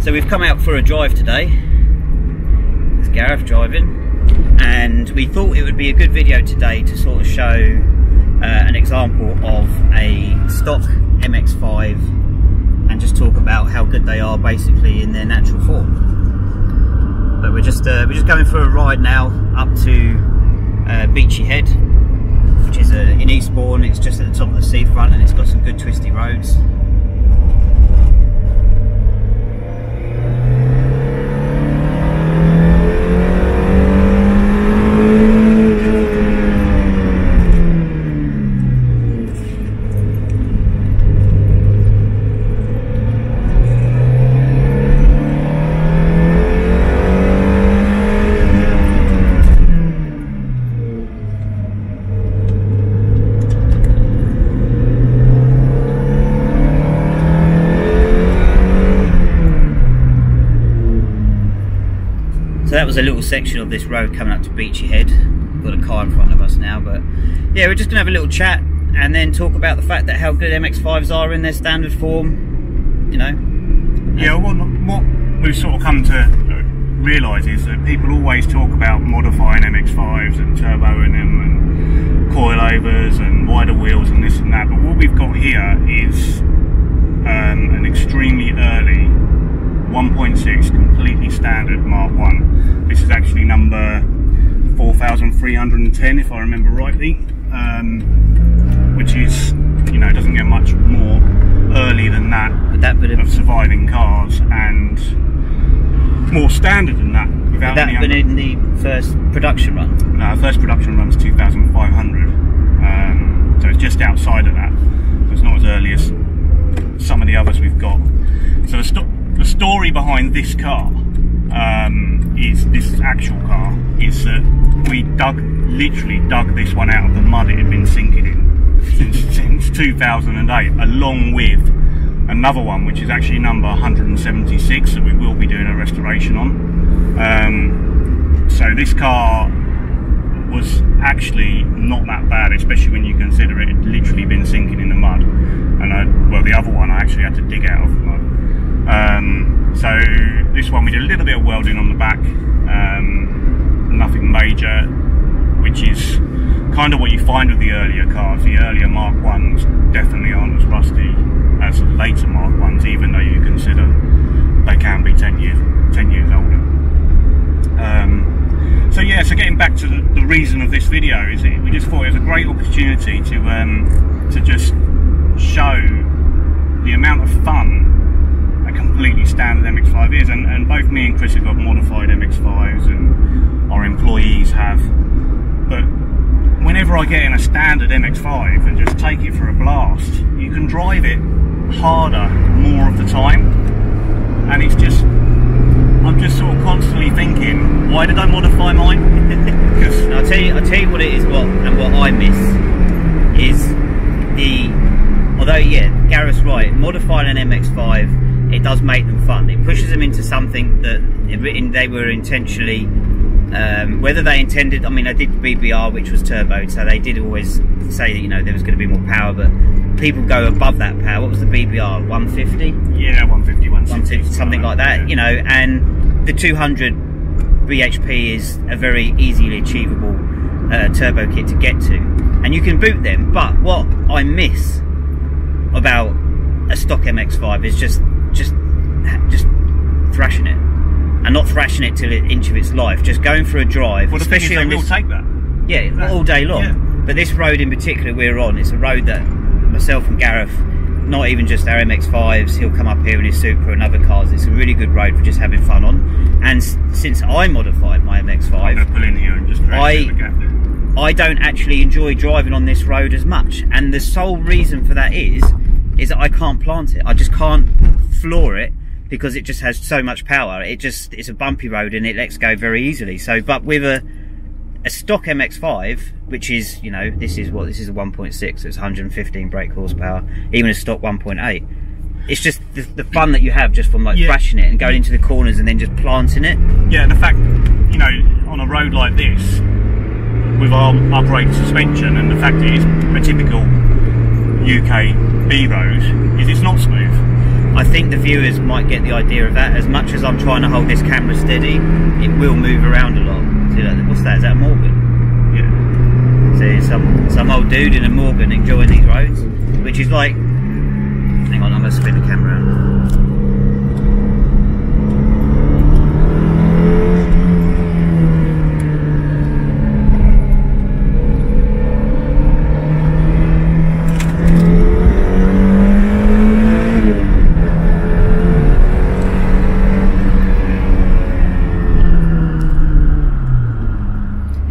So we've come out for a drive today. It's Gareth driving, and we thought it would be a good video today to sort of show an example of a stock MX5 and just talk about how good they are basically in their natural form. But we're just going for a ride now up to Beachy Head, which is in Eastbourne. It's just at the top of the seafront and it's got some good twisty roads. So that was a little section of this road coming up to Beachy Head. We've got a car in front of us now, but yeah, we're just gonna have a little chat and then talk about the fact that how good MX5s are in their standard form, you know. Yeah, what we've sort of come to realise is that people always talk about modifying MX5s and turboing them and coilovers and wider wheels and this and that, but what we've got here is an extremely early 1.6 completely standard Mark 1. This is actually number 4,310 if I remember rightly, which is, you know, doesn't get much more early than that, of surviving cars, and more standard than that. Without that been in the first production run? No, first production run's 2,500, so it's just outside of that. So it's not as early as some of the others we've got. So the story behind this car, is this actual car, is that we literally dug this one out of the mud it had been sinking in since 2008, along with another one which is actually number 176 that we will be doing a restoration on. So this car was actually not that bad, especially when you consider it had literally been sinking in the mud, and well, the other one I actually had to dig out of the mud. So this one we did a little bit of welding on the back, nothing major, which is kind of what you find with the earlier cars. The earlier Mark 1s definitely aren't as rusty as the later Mark 1s, even though you consider they can be 10 years older. So yeah, so getting back to the reason of this video is that we just thought it was a great opportunity to just show the amount of fun a completely standard MX5 is, and both me and Chris have got modified MX5s and our employees have, but whenever I get in a standard MX5 and just take it for a blast, you can drive it harder more of the time, and it's just, I'm just sort of constantly thinking, why did I modify mine? Because I'll tell you what it is, what I miss is although yeah, Gareth's right, modifying an MX5, it does make them fun. It pushes them into something that they were intentionally, whether they intended, I mean, I did the BBR, which was turboed, so they did always say that, you know, there was going to be more power, but people go above that power. What was the BBR, 150? Yeah, 150, 160. Something like that, yeah. You know, and the 200 bhp is a very easily achievable turbo kit to get to, and you can boot them, but what I miss about a stock MX5 is just thrashing it, and not thrashing it till an inch of its life, just going for a drive. Well, especially on this, take that. Yeah, all day long. Yeah. But this road in particular we're on, it's a road that myself and Gareth, not even just our MX5s, he'll come up here in his Supra and other cars, it's a really good road for just having fun on. And since I modified my MX5, I'm going to pull in here and just drag the gap. I don't actually enjoy driving on this road as much, and the sole reason for that is that I can't plant it. I just can't floor it because it just has so much power. It's a bumpy road and it lets go very easily. So, but with a stock MX5, which is, you know, this is a 1.6, so it's 115 brake horsepower, even a stock 1.8. It's just the fun that you have just from like thrashing it and going into the corners and then just planting it. Yeah, and the fact, you know, on a road like this, with our uprated suspension, and the fact that it's a typical UK B road, is it's not smooth. I think the viewers might get the idea of that. As much as I'm trying to hold this camera steady, it will move around a lot. See that? What's that? Is that a Morgan? Yeah. See, some old dude in a Morgan enjoying these roads, which is like. Hang on, I'm going to spin the camera around.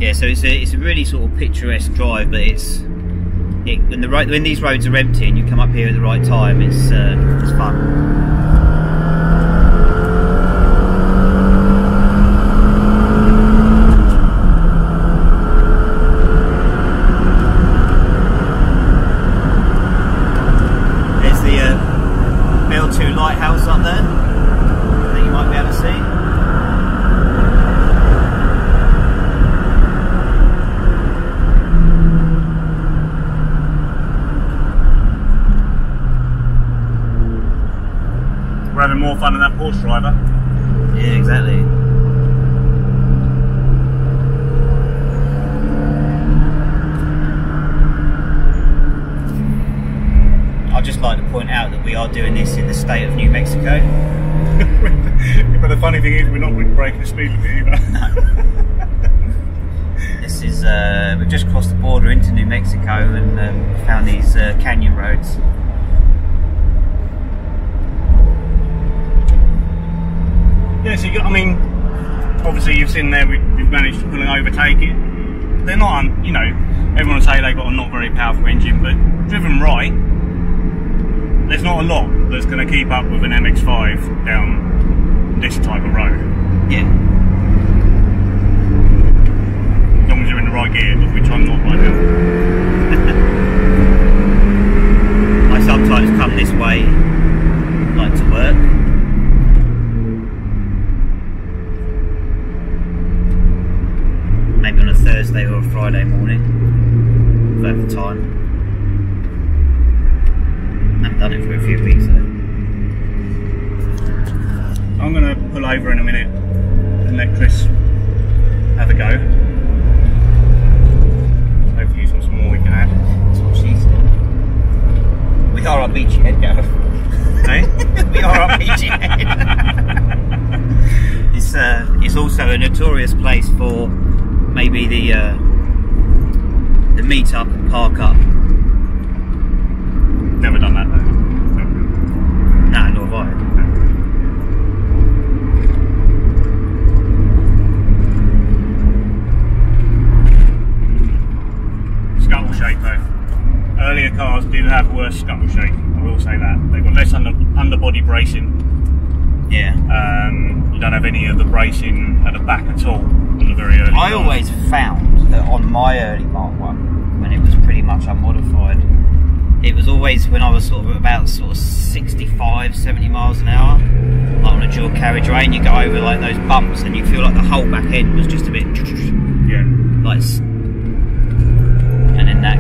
Yeah, so it's a really sort of picturesque drive, but when these roads are empty and you come up here at the right time, it's fun. There's the L2 lighthouse up there that you might be able to see. We're having more fun than that Porsche driver. Yeah, exactly. I'd just like to point out that we are doing this in the state of New Mexico. But the funny thing is, we're not breaking the speed limit either. No. This is, we've just crossed the border into New Mexico and found these canyon roads. Yeah, so I mean, obviously you've seen there we've managed to pull and overtake it. They're not, you know, everyone will say they've got a not very powerful engine, but driven right, there's not a lot that's going to keep up with an MX5 down this type of road. Yeah. As long as you're in the right gear, which I'm not right now. I sometimes come this way, like to work. Maybe on a Thursday or a Friday morning, if I have the time. I haven't done it for a few weeks though. I'm going to pull over in a minute and let Chris have a go. Hopefully he's got some more we can add. That's what she said. We are on beachy head, Gavin. Hey? We are on beachy head. It's also a notorious place for maybe the meet up and park up. Never done that though. No, nor have I. Scuttle shape though. Earlier cars did have worse scuttle shape, I will say that. They've got less underbody bracing. Yeah. You don't have any of the bracing at the back at all on the very early I cars. always found that on my early Mark 1, when it was pretty much unmodified, it was always when I was sort of about 65, 70 miles an hour, like on a dual carriageway, and you go over like those bumps and you feel like the whole back end was just a bit yeah, like, and then that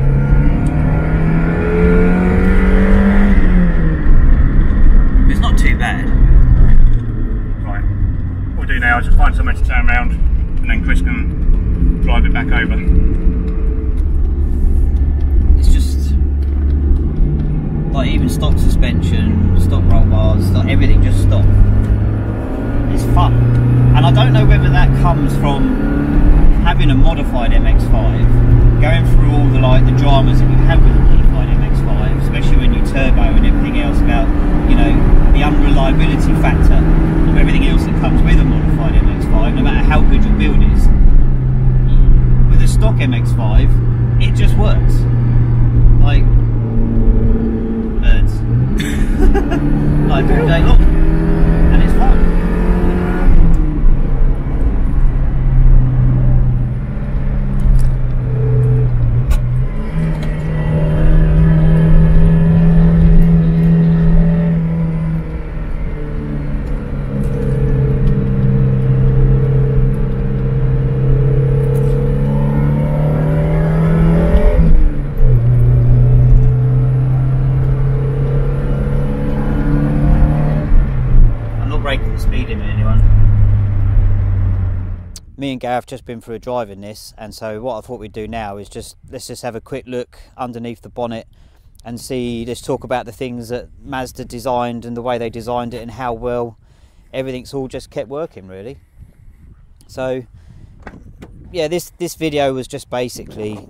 it's not too bad. right. What we'll do now is just find somewhere to turn around and then Chris can drive it back over. It's just like even stock suspension, stock roll bars, like everything just stopped. It's fun, and I don't know whether that comes from having a modified MX5, going through all the the dramas that you have with a modified MX5, especially when you turbo and everything else about, you know, the unreliability factor of everything else that comes with a modified MX5, no matter how good your build is. With a stock MX5, it just works. Like birds. Like all day long. And it's fun. me and Gareth just been through a drive in this, and so what I thought we'd do now is let's just have a quick look underneath the bonnet and see, let's talk about the things that Mazda designed and the way they designed it and how well everything's all just kept working, really. So yeah, this video was just basically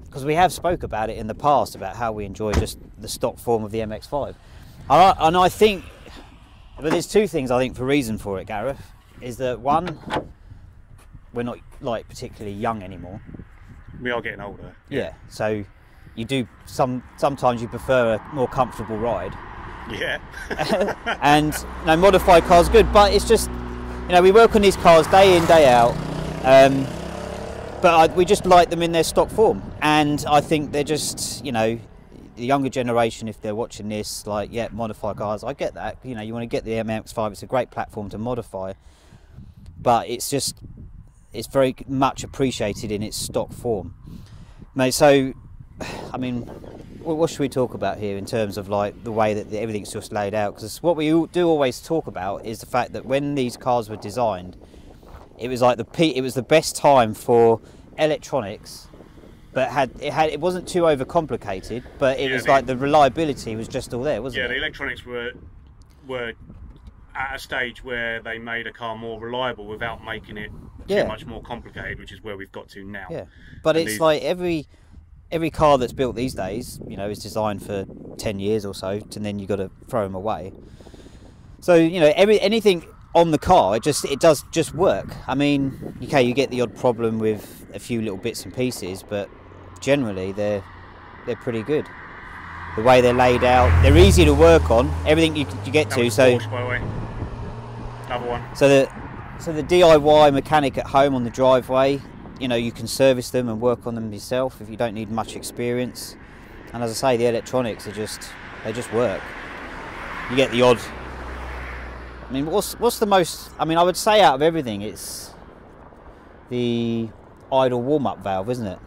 because we have spoke about it in the past about how we enjoy just the stock form of the MX5, and I think, but there's two things I think for reason for it, Gareth, is that one, we're not like particularly young anymore. We are getting older. Yeah, so you do sometimes you prefer a more comfortable ride. Yeah. And modified cars good, but it's just, we work on these cars day in, day out, but we just like them in their stock form, and I think they're just, the younger generation, if they're watching this, like, yeah, modified cars, I get that, you want to get the MX5, it's a great platform to modify, but it's very much appreciated in its stock form. Mate, so, I mean, what should we talk about here in terms of like the way that everything's just laid out? Because what we do always talk about is the fact that when these cars were designed, it was like it was the best time for electronics, but it wasn't too overcomplicated, but it was like the reliability was just all there, wasn't it? Yeah, the electronics were at a stage where they made a car more reliable without making it too much more complicated, which is where we've got to now. Yeah, but and it's like every car that's built these days, is designed for 10 years or so, and then you've got to throw them away. So, anything on the car, it does just work. I mean, okay, you get the odd problem with a few little bits and pieces, but generally they're pretty good. The way they're laid out, they're easy to work on. Everything you get to. So, Porsche, by the way. Another one. So the DIY mechanic at home on the driveway, you can service them and work on them yourself if you don't need much experience. And as I say, the electronics they just work. You get the odd. I mean, what's the most? I mean, I would say out of everything, it's the idle warm-up valve, isn't it?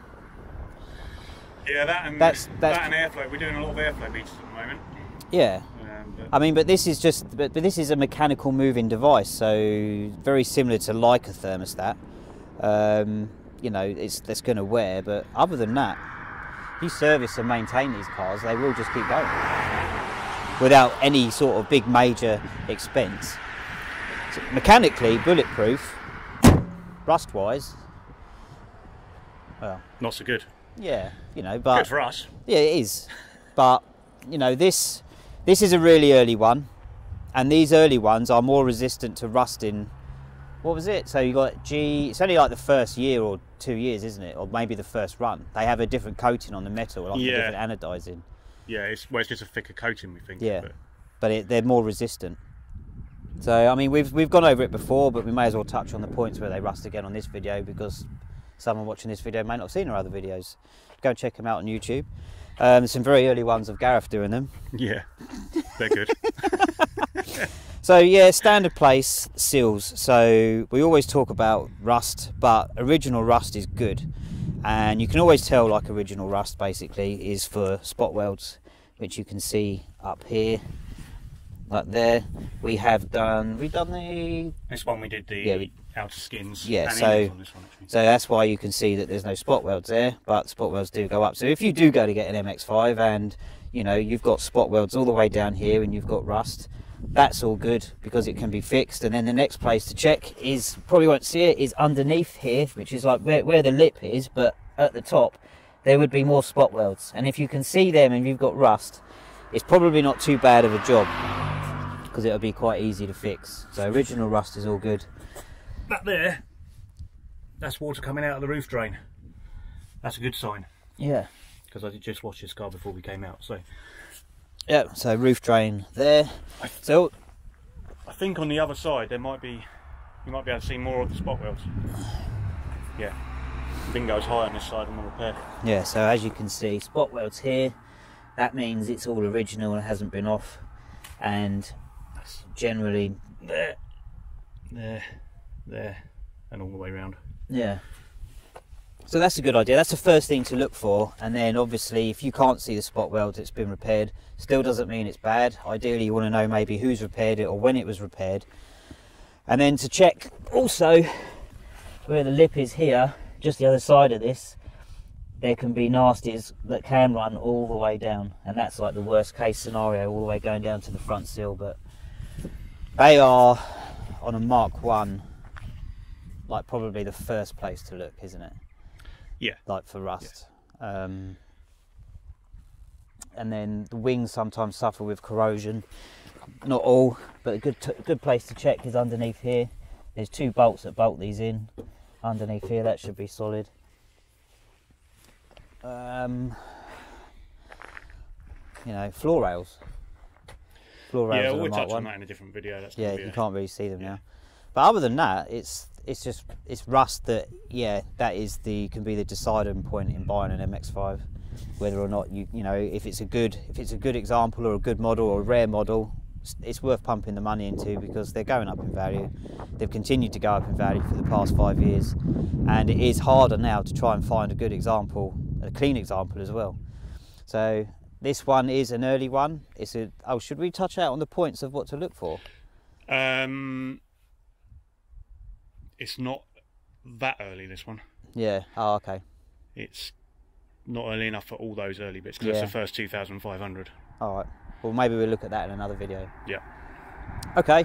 Yeah, that and airflow. We're doing a lot of airflow meters at the moment. Yeah. I mean, but this is but this is a mechanical moving device, so very similar to like a thermostat. That's going to wear, but other than that, if you service and maintain these cars, they will just keep going without any sort of big major expense. So mechanically bulletproof, rust-wise, well, not so good. Yeah, but good for us. Yeah, it is. But this is a really early one, and these early ones are more resistant to rusting. What was it? So you got it's only like the first year or 2 years, isn't it? Or maybe the first run. They have a different coating on the metal, like a different anodizing. Yeah, it's just a thicker coating, we think. Yeah, but they're more resistant. So I mean, we've gone over it before, but we may as well touch on the points where they rust again on this video, because someone watching this video may not have seen our other videos. Go and check them out on YouTube. There's some very early ones of Gareth doing them. Yeah, they're good. So yeah, standard place seals. So we always talk about rust, but original rust is good, and you can always tell like original rust basically is for spot welds, which you can see up here, like there. We've done this one. We did the outer skins. Yeah, and so on this one, so that's why you can see that there's no spot welds there, but spot welds do go up. So if you do go to get an MX5 and you've got spot welds all the way down here and you've got rust, that's all good because it can be fixed. And then the next place to check is, probably won't see it, is underneath here, which is like where the lip is, but at the top there would be more spot welds, and if you can see them and you've got rust, it's probably not too bad of a job because it'll be quite easy to fix. So original rust is all good. That there, that's water coming out of the roof drain. That's a good sign. Yeah, because I did just wash this car before we came out. So yeah, so roof drain there. So I think on the other side you might be able to see more of the spot welds. Yeah, bingo's high on this side on the repair. Yeah, so as you can see, spot welds here. That means it's all original and hasn't been off, and generally there, and all the way around. Yeah. So that's a good idea. That's the first thing to look for, and then obviously if you can't see the spot weld, it's been repaired. Still doesn't mean it's bad. Ideally you want to know maybe who's repaired it or when it was repaired. And then to check also where the lip is here, just the other side of this, there can be nasties that can run all the way down, and that's like the worst case scenario, all the way going down to the front sill. But they are on a Mk1, like probably the first place to look, isn't it? Yeah. Like for rust. Yeah. And then the wings sometimes suffer with corrosion. Not all, but a good place to check is underneath here. There's 2 bolts that bolt these in. Underneath here, that should be solid. You know, floor rails. Floor rails. Yeah, we'll touch on that in a different video. That's yeah, you can't really see them now. But other than that, it's rust that, yeah, that is can be the deciding point in buying an MX5. Whether or not you know, if it's a good example or a good model or a rare model, it's worth pumping the money into, because they're going up in value. They've continued to go up in value for the past 5 years, and it is harder now to try and find a good example, a clean example as well. So this one is an early one. Oh, should we touch out on the points of what to look for? It's not that early, this one. Yeah. Oh, okay. It's not early enough for all those early bits, because it's the first 2,500. All right. Well, maybe we'll look at that in another video. Yeah. Okay.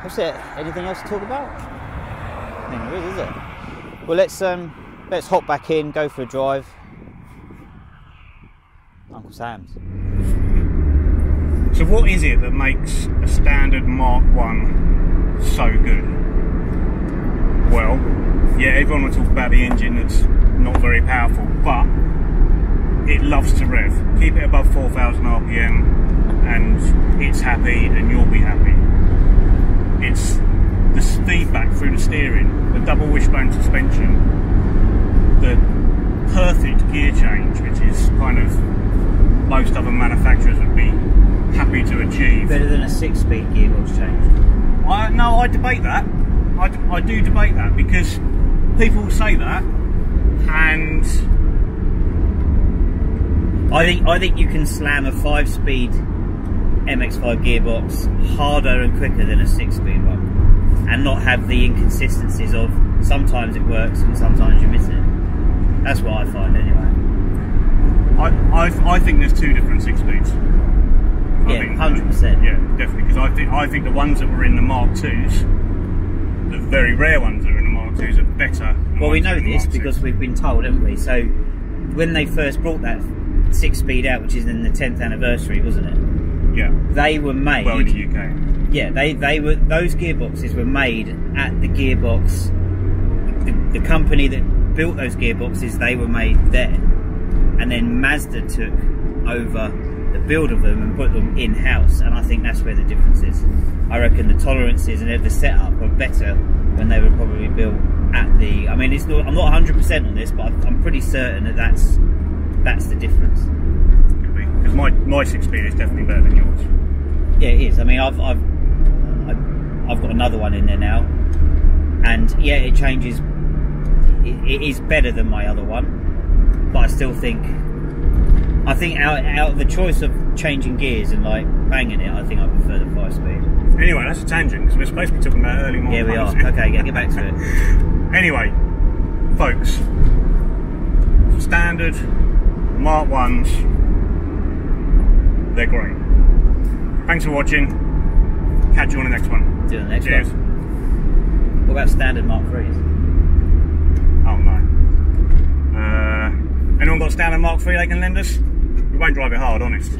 That's it. Anything else to talk about? I think there is it? Well, let's hop back in, go for a drive. Uncle Sam's. So what is it that makes a standard Mk1 so good? Well, yeah, everyone will talk about the engine that's not very powerful, but it loves to rev. Keep it above 4,000 RPM and it's happy, and you'll be happy. It's the feedback through the steering, the double wishbone suspension, the perfect gear change, which is kind of most other manufacturers would be happy to achieve. Better than a 6-speed gearbox change. No, I debate that. I do debate that, because people say that, and I think you can slam a 5-speed MX5 gearbox harder and quicker than a 6-speed one, and not have the inconsistencies of sometimes it works and sometimes you miss it. That's what I find anyway. I think there's 2 different 6 speeds. Yeah, 100%. Yeah, definitely, because I think the ones that were in the Mark IIs, the very rare ones that are in the Mark IIs, are better. Well, we know this because we've been told, haven't we? So when they first brought that 6-speed out, which is in the 10th anniversary, wasn't it? Yeah. They were made. Well, in the UK. Yeah, those gearboxes were made at the gearbox. The company that built those gearboxes, they were made there, and then Mazda took over the build of them and put them in-house, and I think that's where the difference is. I reckon the tolerances and the setup were better when they were probably built at the. I mean, it's not. I'm not 100% on this, but I'm pretty certain that that's the difference. Could be, because my 6-speed is definitely better than yours. Yeah, it is. I mean, I've got another one in there now, and yeah, it changes. It is better than my other one, but I still think. I think out of the choice of changing gears and like banging it, I think I prefer the 5-speed. Anyway, that's a tangent, because we're supposed to be talking about early Mark. Yeah, we are. Okay, get back to it. Anyway, folks, standard Mark 1s, they're great. Thanks for watching. Catch you on the next one. See you on the next Cheers. one. What about standard Mark 3s? Oh no. Anyone got a standard Mark 3 they can lend us? We won't drive it hard, honest.